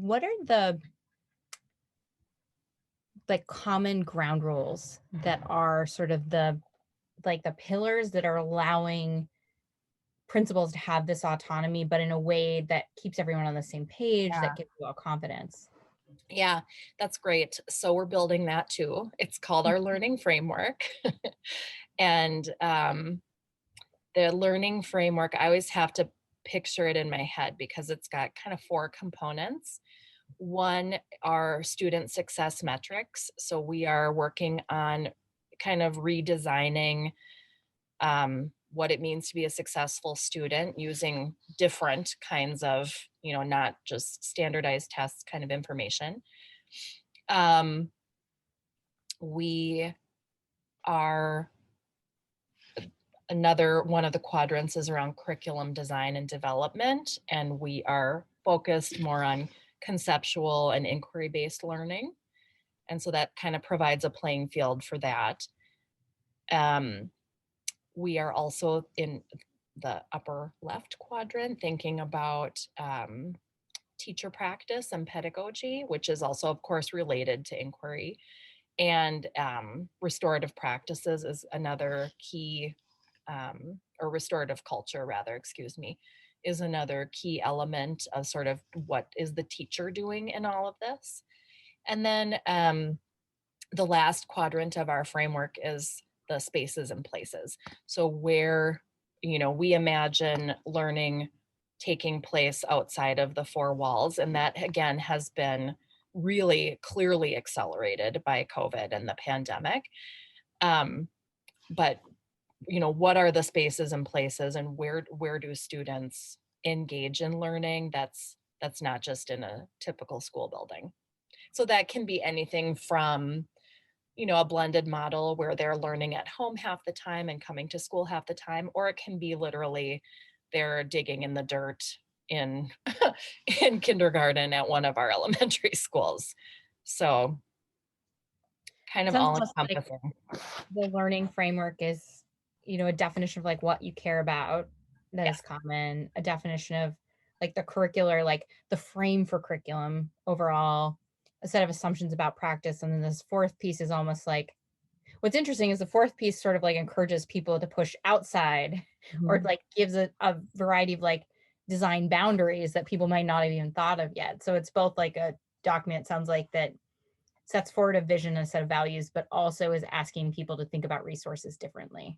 what are the like common ground rules that are sort of the pillars that are allowing principals to have this autonomy, but in a way that keeps everyone on the same page, Yeah. that gives you all confidence? Yeah, that's great. So we're building that too. It's called our learning framework. And the learning framework, I always have to picture it in my head because it's got kind of four components. One are student success metrics. So we are working on kind of redesigning what it means to be a successful student using different kinds of, not just standardized tests kind of information. Um, we are Another one of the quadrants is around curriculum design and development, and we are focused more on conceptual and inquiry-based learning. And so that kind of provides a playing field for that. We are also in the upper left quadrant thinking about teacher practice and pedagogy, which is also, of course, related to inquiry. And restorative practices is another key, or restorative culture, rather, excuse me, is another key element of sort of what is the teacher doing in all of this. And then the last quadrant of our framework is the spaces and places. So where, we imagine learning taking place outside of the four walls. And that again has been really clearly accelerated by COVID and the pandemic. But what are the spaces and places, and where do students engage in learning that's not just in a typical school building? So that can be anything from a blended model where they're learning at home half the time and coming to school half the time, or it can be literally they're digging in the dirt in in kindergarten at one of our elementary schools. So kind It of sounds all almost like encompassing. the learning framework is, a definition of like what you care about that Yes. is common, a definition of like the curricular, like the frame for curriculum overall, a set of assumptions about practice. And then this fourth piece is almost like what's interesting is the fourth piece sort of like encourages people to push outside or Mhm. like gives a variety of like design boundaries that people might not have even thought of yet. So it's both like a document, sounds like, that sets forward a vision, a set of values, but also is asking people to think about resources differently.